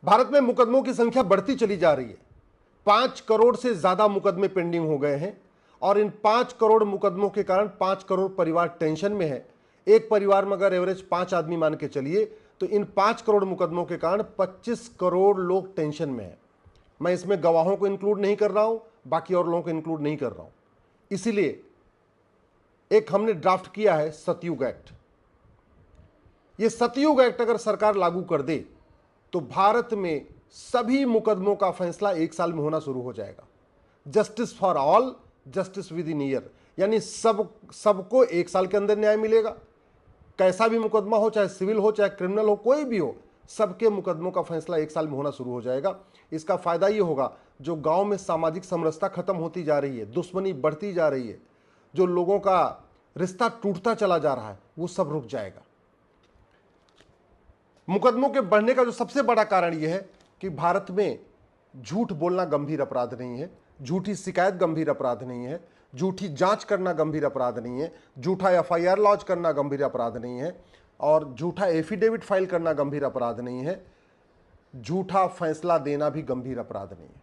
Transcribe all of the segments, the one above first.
भारत में मुकदमों की संख्या बढ़ती चली जा रही है। 5 करोड़ से ज्यादा मुकदमे पेंडिंग हो गए हैं और इन 5 करोड़ मुकदमों के कारण 5 करोड़ परिवार टेंशन में है। एक परिवार में अगर एवरेज 5 आदमी मान के चलिए तो इन 5 करोड़ मुकदमों के कारण 25 करोड़ लोग टेंशन में है। मैं इसमें गवाहों को इंक्लूड नहीं कर रहा हूं, बाकी और लोगों को इंक्लूड नहीं कर रहा हूं। इसीलिए एक हमने ड्राफ्ट किया है सतयुग एक्ट। यह सतयुग एक्ट अगर सरकार लागू कर दे तो भारत में सभी मुकदमों का फैसला 1 साल में होना शुरू हो जाएगा। Justice for all, justice with in year, यानी सबको 1 साल के अंदर न्याय मिलेगा। कैसा भी मुकदमा हो, चाहे सिविल हो चाहे क्रिमिनल हो, कोई भी हो, सबके मुकदमों का फैसला 1 साल में होना शुरू हो जाएगा। इसका फायदा यह होगा, जो गांव में सामाजिक समरसता खत्म होती जा रही है, दुश्मनी बढ़ती जा रही है, जो लोगों का रिश्ता टूटता चला जा रहा है, वो सब रुक जाएगा। मुकदमों के बढ़ने का जो सबसे बड़ा कारण यह है कि भारत में झूठ बोलना गंभीर अपराध नहीं है, झूठी शिकायत गंभीर अपराध नहीं है, झूठी जांच करना गंभीर अपराध नहीं है, झूठा एफआईआर लॉन्च करना गंभीर अपराध नहीं है, और झूठा एफिडेविट फाइल करना गंभीर अपराध नहीं है, झूठा फैसला देना भी गंभीर अपराध नहीं है।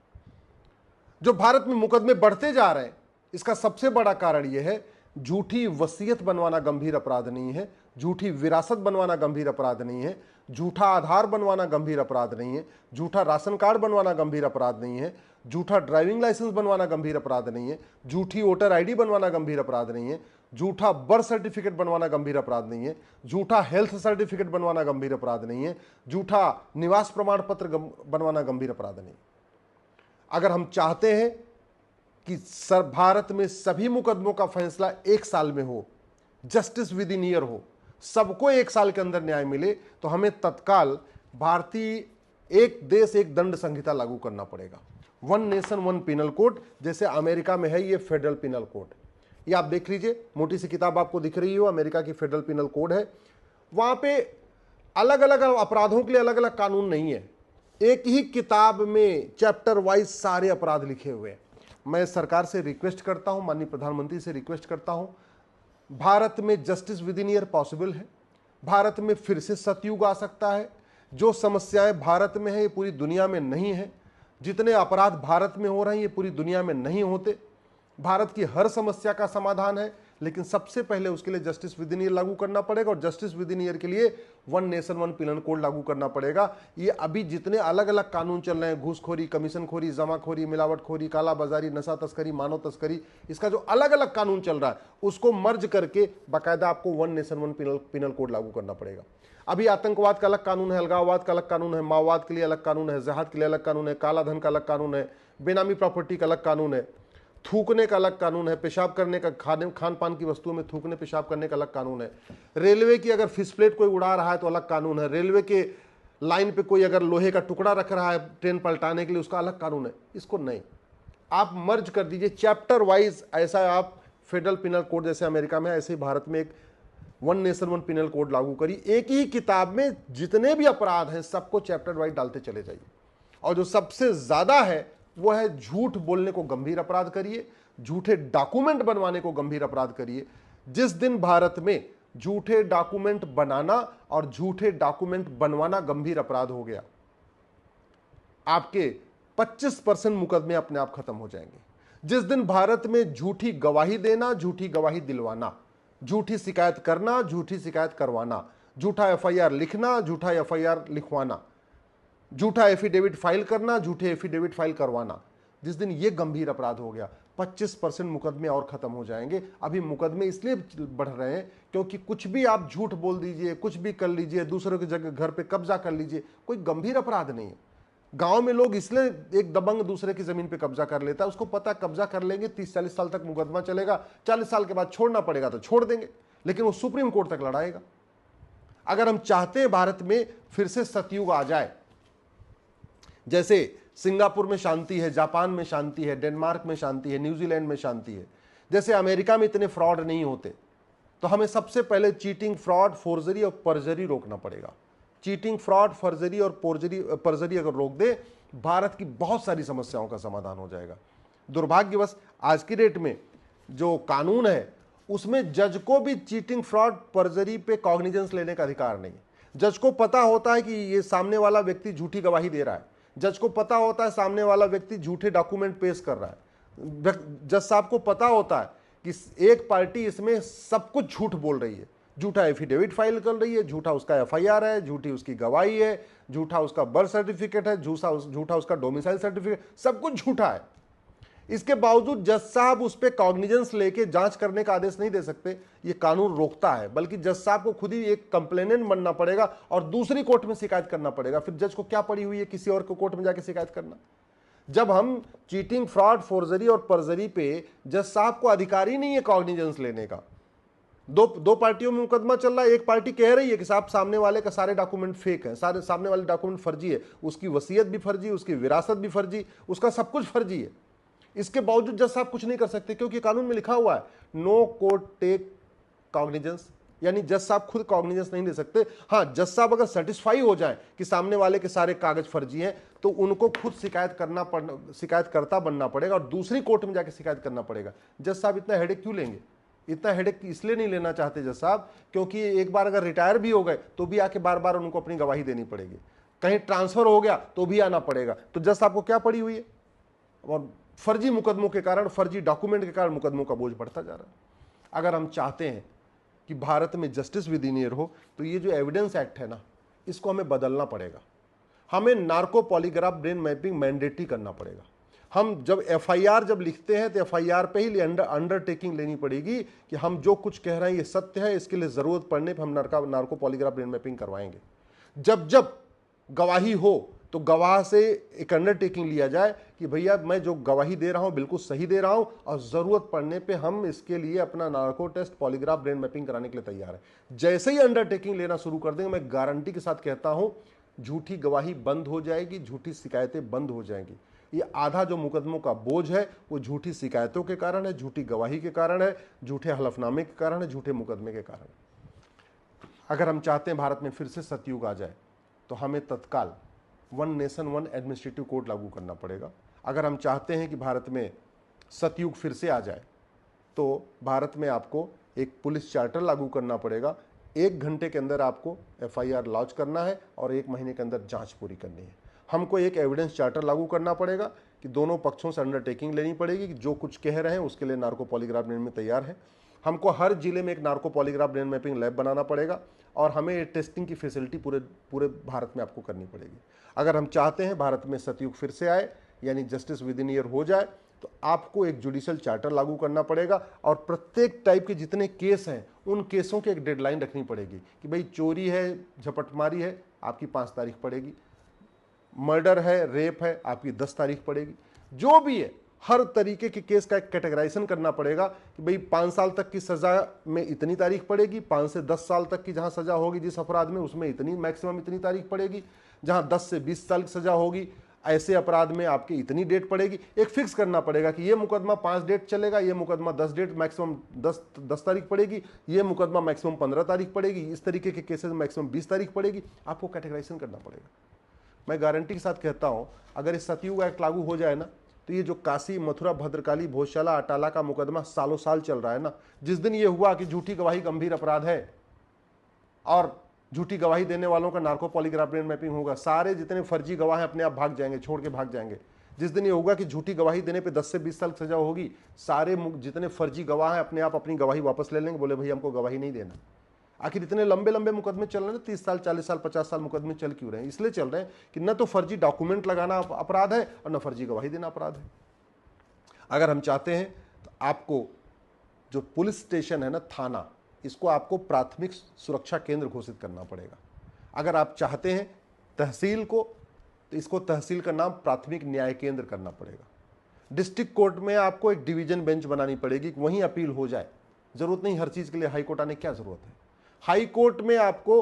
जो भारत में मुकदमे बढ़ते जा रहे हैं, इसका सबसे बड़ा कारण यह है, झूठी वसीयत बनवाना गंभीर अपराध नहीं है, झूठी विरासत बनवाना गंभीर अपराध नहीं है, झूठा आधार बनवाना गंभीर अपराध नहीं है, झूठा राशन कार्ड बनवाना गंभीर अपराध नहीं है, झूठा ड्राइविंग लाइसेंस बनवाना गंभीर अपराध नहीं है, झूठी वोटर आईडी बनवाना गंभीर अपराध नहीं है, झूठा बर्थ सर्टिफिकेट बनवाना गंभीर अपराध नहीं है, झूठा हेल्थ सर्टिफिकेट बनवाना गंभीर अपराध नहीं है, झूठा निवास प्रमाण पत्र बनवाना गंभीर अपराध नहीं। अगर हम चाहते हैं कि भारत में सभी मुकदमों का फैसला 1 साल में हो, जस्टिस विद इन ईयर हो, सबको 1 साल के अंदर न्याय मिले, तो हमें तत्काल भारतीय एक देश एक दंड संहिता लागू करना पड़ेगा। 1 नेशन 1 पिनल कोड, जैसे अमेरिका में है ये फेडरल पिनल कोड। ये आप देख लीजिए, मोटी सी किताब आपको दिख रही हो, अमेरिका की फेडरल पिनल कोड है। वहां पे अलग अलग अपराधों के लिए अलग अलग कानून नहीं है, एक ही किताब में चैप्टर वाइज सारे अपराध लिखे हुए हैं। मैं सरकार से रिक्वेस्ट करता हूं, माननीय प्रधानमंत्री से रिक्वेस्ट करता हूं, भारत में justice with in year possible है। भारत में फिर से सतयुग आ सकता है। जो समस्याएं भारत में है ये पूरी दुनिया में नहीं है। जितने अपराध भारत में हो रहे हैं ये पूरी दुनिया में नहीं होते। भारत की हर समस्या का समाधान है, लेकिन सबसे पहले उसके लिए जस्टिस विद इन ईयर लागू करना पड़ेगा, और जस्टिस विद इन ईयर के लिए 1 नेशन 1 पिनल कोड लागू करना पड़ेगा। ये अभी जितने अलग अलग कानून चल रहे हैं, घूसखोरी, कमीशनखोरी, जमाखोरी, मिलावटखोरी, कालाबाजारी, नशा तस्करी, मानव तस्करी, इसका जो अलग अलग कानून चल रहा है उसको मर्ज करके बाकायदा आपको 1 नेशन 1 पिनल कोड लागू करना पड़ेगा। अभी आतंकवाद का अलग कानून है, अलगाववाद का अलग कानून है, माओवाद के लिए अलग कानून है, जिहाद के लिए अलग कानून है, काला धन का अलग कानून है, बेनामी प्रॉपर्टी का अलग कानून है, थूकने का अलग कानून है, पेशाब करने का, खान पान की वस्तुओं में थूकने पेशाब करने का अलग कानून है। रेलवे की अगर फिश प्लेट कोई उड़ा रहा है तो अलग कानून है। रेलवे के लाइन पे कोई अगर लोहे का टुकड़ा रख रहा है ट्रेन पलटाने के लिए, उसका अलग कानून है। इसको नहीं, आप मर्ज कर दीजिए चैप्टर वाइज। ऐसा आप फेडरल पिनल कोड जैसे अमेरिका में, ऐसे ही भारत में एक 1 नेशन 1 पिनल कोड लागू करिए। एक ही किताब में जितने भी अपराध हैं सबको चैप्टर वाइज डालते चले जाइए। और जो सबसे ज्यादा है वो है झूठ बोलने को गंभीर अपराध करिए, झूठे डॉक्यूमेंट बनवाने को गंभीर अपराध करिए। जिस दिन भारत में झूठे डॉक्यूमेंट बनाना और झूठे डॉक्यूमेंट बनवाना गंभीर अपराध हो गया, आपके 25% मुकदमे अपने आप खत्म हो जाएंगे। जिस दिन भारत में झूठी गवाही देना, झूठी गवाही दिलवाना, झूठी शिकायत करना, झूठी शिकायत करवाना, झूठा एफआईआर लिखना, झूठा एफआईआर लिखवाना, झूठा एफिडेविट फाइल करना, झूठे एफिडेविट फाइल करवाना, जिस दिन ये गंभीर अपराध हो गया, 25% मुकदमे और खत्म हो जाएंगे। अभी मुकदमे इसलिए बढ़ रहे हैं क्योंकि कुछ भी आप झूठ बोल दीजिए, कुछ भी कर लीजिए, दूसरों की जगह घर पे कब्जा कर लीजिए, कोई गंभीर अपराध नहीं है। गांव में लोग इसलिए एक दबंग दूसरे की जमीन पे कब्जा कर लेता है, उसको पता कब्जा कर लेंगे 30-40 साल तक मुकदमा चलेगा, 40 साल के बाद छोड़ना पड़ेगा तो छोड़ देंगे, लेकिन वो सुप्रीम कोर्ट तक लड़ाएगा। अगर हम चाहते हैं भारत में फिर से सतयुग आ जाए, जैसे सिंगापुर में शांति है, जापान में शांति है, डेनमार्क में शांति है, न्यूजीलैंड में शांति है, जैसे अमेरिका में इतने फ्रॉड नहीं होते, तो हमें सबसे पहले चीटिंग, फ्रॉड, फोर्जरी और परजरी रोकना पड़ेगा। चीटिंग, फ्रॉड, फर्जरी और परजरी अगर रोक दे, भारत की बहुत सारी समस्याओं का समाधान हो जाएगा। दुर्भाग्यवश आज की डेट में जो कानून है उसमें जज को भी चीटिंग, फ्रॉड, परजरी पे कॉग्निजेंस लेने का अधिकार नहीं है। जज को पता होता है कि ये सामने वाला व्यक्ति झूठी गवाही दे रहा है, जज को पता होता है सामने वाला व्यक्ति झूठे डॉक्यूमेंट पेश कर रहा है, जज साहब को पता होता है कि एक पार्टी इसमें सब कुछ झूठ बोल रही है, झूठा एफिडेविट फाइल कर रही है, झूठा उसका एफआईआर है, झूठी उसकी गवाही है, झूठा उसका बर्थ सर्टिफिकेट है, झूठा उसका डोमिसाइल सर्टिफिकेट, सब कुछ झूठा है। इसके बावजूद जज साहब उस पर कॉग्निजेंस लेके जांच करने का आदेश नहीं दे सकते, ये कानून रोकता है, बल्कि जज साहब को खुद ही एक कंप्लेनेंट बनना पड़ेगा और दूसरी कोर्ट में शिकायत करना पड़ेगा। फिर जज को क्या पड़ी हुई है किसी और को कोर्ट में जाके शिकायत करना। जब हम चीटिंग, फ्रॉड, फोर्जरी और परजरी पे जज साहब को अधिकार ही नहीं है कॉग्निजेंस लेने का। दो पार्टियों में मुकदमा चल रहा है, एक पार्टी कह रही है कि साहब सामने वाले का सारे डॉक्यूमेंट फेक है, सारे सामने वाले डॉक्यूमेंट फर्जी है, उसकी वसीयत भी फर्जी, उसकी विरासत भी फर्जी, उसका सब कुछ फर्जी है। इसके बावजूद जज साहब कुछ नहीं कर सकते, क्योंकि कानून में लिखा हुआ है नो कोर्ट टेक कॉग्निजेंस, यानी जज साहब खुद कॉग्निजेंस नहीं ले सकते। हाँ, जज साहब अगर सेटिस्फाई हो जाए कि सामने वाले के सारे कागज फर्जी हैं, तो उनको खुद शिकायतकर्ता बनना पड़ेगा और दूसरी कोर्ट में जाके शिकायत करना पड़ेगा। जज साहब इतना हेडेक क्यों लेंगे? इतना हेडेक इसलिए नहीं लेना चाहते जज साहब, क्योंकि एक बार अगर रिटायर भी हो गए तो भी आके बार बार उनको अपनी गवाही देनी पड़ेगी, कहीं ट्रांसफर हो गया तो भी आना पड़ेगा। तो जज साहब को क्या पड़ी हुई है? और फर्जी मुकदमों के कारण, फर्जी डॉक्यूमेंट के कारण मुकदमों का बोझ बढ़ता जा रहा है। अगर हम चाहते हैं कि भारत में जस्टिस विद इन ईयर हो, तो ये जो एविडेंस एक्ट है ना, इसको हमें बदलना पड़ेगा। हमें narco polygraph brain mapping mandatory करना पड़ेगा। हम जब एफआईआर जब लिखते हैं तो एफआईआर पे ही अंडरटेकिंग लेनी पड़ेगी कि हम जो कुछ कह रहे हैं ये सत्य है, इसके लिए जरूरत पड़ने पर हम नार्को पॉलीग्राफ ब्रेन मैपिंग करवाएंगे। जब जब गवाही हो तो गवाह से एक अंडरटेकिंग लिया जाए कि भैया मैं जो गवाही दे रहा हूं बिल्कुल सही दे रहा हूं, और जरूरत पड़ने पे हम इसके लिए अपना narco test, polygraph brain mapping कराने के लिए तैयार है। जैसे ही अंडरटेकिंग लेना शुरू कर देंगे, मैं गारंटी के साथ कहता हूं झूठी गवाही बंद हो जाएगी, झूठी शिकायतें बंद हो जाएंगी। ये आधा जो मुकदमों का बोझ है वो झूठी शिकायतों के कारण है, झूठी गवाही के कारण है, झूठे हलफनामे के कारण है, झूठे मुकदमे के कारण। अगर हम चाहते हैं भारत में फिर से सतयुग आ जाए, तो हमें तत्काल one nation one administrative code लागू करना पड़ेगा। अगर हम चाहते हैं कि भारत में सतयुग फिर से आ जाए, तो भारत में आपको एक पुलिस चार्टर लागू करना पड़ेगा। 1 घंटे के अंदर आपको एफआईआर लॉन्च करना है और 1 महीने के अंदर जांच पूरी करनी है। हमको एक एविडेंस चार्टर लागू करना पड़ेगा कि दोनों पक्षों से अंडरटेकिंग लेनी पड़ेगी कि जो कुछ कह रहे हैं उसके लिए नार्को पॉलीग्राफ ब्रेन में तैयार है। हमको हर जिले में एक narco polygraph brain mapping lab बनाना पड़ेगा और हमें टेस्टिंग की फैसिलिटी पूरे भारत में आपको करनी पड़ेगी। अगर हम चाहते हैं भारत में सतयुग फिर से आए, यानी जस्टिस विद इन ईयर हो जाए, तो आपको एक जुडिशियल चार्टर लागू करना पड़ेगा और प्रत्येक टाइप के जितने केस हैं उन केसों की एक डेडलाइन रखनी पड़ेगी कि भाई चोरी है, झपटमारी है, आपकी 5 तारीख पड़ेगी, मर्डर है, रेप है, आपकी 10 तारीख पड़ेगी। जो भी है हर तरीके के केस का एक कैटेगराइजेशन करना पड़ेगा कि भाई 5 साल तक की सजा में इतनी तारीख पड़ेगी, 5 से 10 साल तक की जहां सजा होगी जिस अपराध में, उसमें इतनी मैक्सिमम इतनी तारीख पड़ेगी, जहां 10 से 20 साल की सजा होगी ऐसे अपराध में आपकी इतनी डेट पड़ेगी। एक फिक्स करना पड़ेगा कि ये मुकदमा 5 डेट चलेगा, ये मुकदमा 10 डेट मैक्सिमम 10 तारीख पड़ेगी, ये मुकदमा मैक्सिमम 15 तारीख पड़ेगी, इस तरीके के केसेस मैक्सिमम 20 तारीख पड़ेगी। आपको कैटेगराइजेशन करना पड़ेगा। मैं गारंटी के साथ कहता हूं अगर इस सतयुग एक्ट लागू हो जाए ना, तो ये जो काशी, मथुरा, भद्रकाली, भोजशाला, अटाला का मुकदमा सालों साल चल रहा है ना, जिस दिन ये हुआ कि झूठी गवाही गंभीर अपराध है और झूठी गवाही देने वालों का नार्को पॉलीग्राफ ब्रेन मैपिंग होगा, सारे जितने फर्जी गवाह हैं अपने आप भाग जाएंगे, छोड़ के भाग जाएंगे। जिस दिन ये होगा कि झूठी गवाही देने पे 10 से 20 साल सजा होगी, सारे जितने फर्जी गवाह हैं अपने आप अपनी गवाही वापस ले लेंगे, बोले भैया हमको गवाही नहीं देना। आखिर इतने लंबे लंबे मुकदमे चल रहे हैं, 30 साल, 40 साल, 50 साल मुकदमे चल क्यों रहे हैं? इसलिए चल रहे हैं कि न तो फर्जी डॉक्यूमेंट लगाना अपराध है और न फर्जी गवाही देना अपराध है। अगर हम चाहते हैं तो आपको जो पुलिस स्टेशन है ना, थाना, इसको आपको प्राथमिक सुरक्षा केंद्र घोषित करना पड़ेगा। अगर आप चाहते हैं तहसील को, तो इसको तहसील का नाम प्राथमिक न्याय केंद्र करना पड़ेगा। डिस्ट्रिक्ट कोर्ट में आपको एक डिवीजन बेंच बनानी पड़ेगी कि वहीं अपील हो जाए। जरूरत नहीं हर चीज के लिए हाई कोर्ट आने की, क्या जरूरत है? हाई कोर्ट में आपको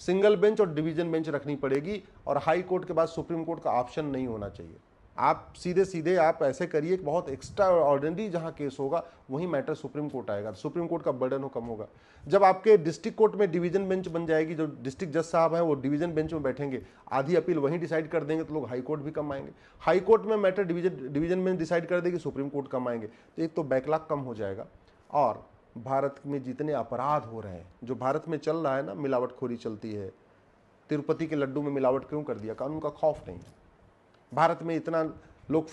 सिंगल बेंच और डिवीजन बेंच रखनी पड़ेगी और हाई कोर्ट के बाद सुप्रीम कोर्ट का ऑप्शन नहीं होना चाहिए। आप सीधे सीधे आप ऐसे करिए कि बहुत एक्स्ट्रा ऑर्डिनरी जहां केस होगा वहीं मैटर सुप्रीम कोर्ट आएगा, सुप्रीम कोर्ट का बर्डन कम होगा। जब आपके डिस्ट्रिक्ट कोर्ट में डिवीजन बेंच बन जाएगी, जो डिस्ट्रिक्ट जज साहब हैं वो डिवीजन बेंच में बैठेंगे, आधी अपील वहीं डिसाइड कर देंगे, तो लोग हाई कोर्ट भी कम आएंगे। हाई कोर्ट में मैटर डिवीजन बेंच डिसाइड कर देगी, सुप्रीम कोर्ट कम आएंगे। तो एक तो बैकलॉग कम हो जाएगा और भारत में जितने अपराध हो रहे हैं, जो भारत में चल रहा है ना, मिलावटखोरी चलती है, तिरुपति के लड्डू में मिलावट क्यों कर दिया? कानून का खौफ नहीं है। भारत में इतना लोग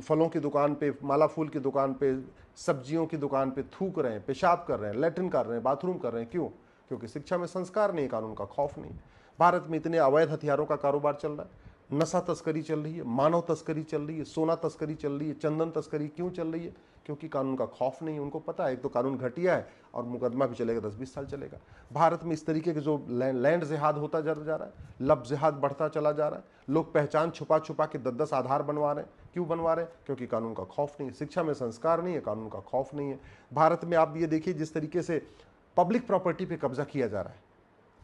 फलों की दुकान पे, माला फूल की दुकान पे, सब्जियों की दुकान पे थूक रहे हैं, पेशाब कर रहे हैं, लैट्रिन कर रहे हैं, बाथरूम कर रहे हैं। क्यों? क्योंकि शिक्षा में संस्कार नहीं, कानून का खौफ नहीं। भारत में इतने अवैध हथियारों का कारोबार चल रहा है, नशा तस्करी चल रही है, मानव तस्करी चल रही है, सोना तस्करी चल रही है, चंदन तस्करी क्यों चल रही है? क्योंकि कानून का खौफ नहीं है। उनको पता है एक तो कानून घटिया है और मुकदमा भी चलेगा 10-20 साल चलेगा। भारत में इस तरीके के जो लैंड जिहाद होता जा रहा है, लब जिहाद बढ़ता चला जा रहा है, लोग पहचान छुपा छुपा के 10-10 आधार बनवा रहे हैं। क्यों बनवा रहे हैं? क्योंकि कानून का खौफ नहीं है। शिक्षा में संस्कार नहीं है, कानून का खौफ नहीं है। भारत में आप ये देखिए जिस तरीके से पब्लिक प्रॉपर्टी पे कब्जा किया जा रहा है,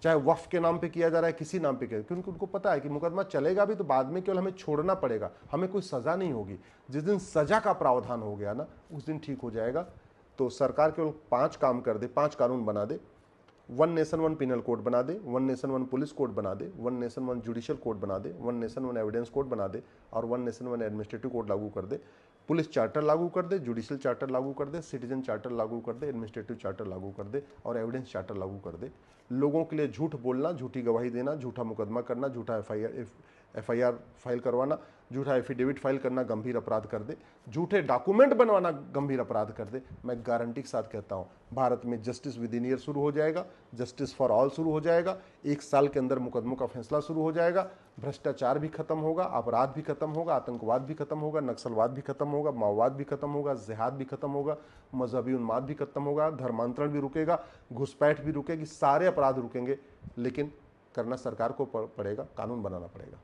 चाहे वक्फ के नाम पे किया जा रहा है, किसी नाम पे किया, क्योंकि उनको पता है कि मुकदमा चलेगा भी तो बाद में केवल हमें छोड़ना पड़ेगा, हमें कोई सजा नहीं होगी। जिस दिन सजा का प्रावधान हो गया ना, उस दिन ठीक हो जाएगा। तो सरकार केवल 5 काम कर दे, 5 कानून बना दे। 1 नेशन 1 पिनल कोड बना दे, 1 नेशन 1 पुलिस कोड बना दे, 1 नेशन 1 जुडिशियल कोड बना दे, 1 नेशन 1 एविडेंस कोड बना दे और 1 नेशन 1 एडमिनिस्ट्रेटिव कोड लागू कर दे। पुलिस चार्टर लागू कर दे, जुडिशियल चार्टर लागू कर दे, सिटीजन चार्टर लागू कर दे, एडमिनिस्ट्रेटिव चार्टर लागू कर दे और एविडेंस चार्टर लागू कर दे। लोगों के लिए झूठ बोलना, झूठी गवाही देना, झूठा मुकदमा करना, झूठा एफआईआर फाइल करवाना, झूठा एफिडेविट फाइल करना गंभीर अपराध कर दे, झूठे डॉक्यूमेंट बनवाना गंभीर अपराध कर दे। मैं गारंटी के साथ कहता हूं भारत में जस्टिस विद इन ईयर शुरू हो जाएगा, जस्टिस फॉर ऑल शुरू हो जाएगा, 1 साल के अंदर मुकदमों का फैसला शुरू हो जाएगा, भ्रष्टाचार भी खत्म होगा, अपराध भी खत्म होगा, आतंकवाद भी खत्म होगा, नक्सलवाद भी खत्म होगा, माओवाद भी खत्म होगा, जिहाद भी खत्म होगा, मजहबी उन्माद भी खत्म होगा, धर्मांतरण भी रुकेगा, घुसपैठ भी रुकेगी, सारे अपराध रुकेंगे। लेकिन करना सरकार को पड़ेगा, कानून बनाना पड़ेगा।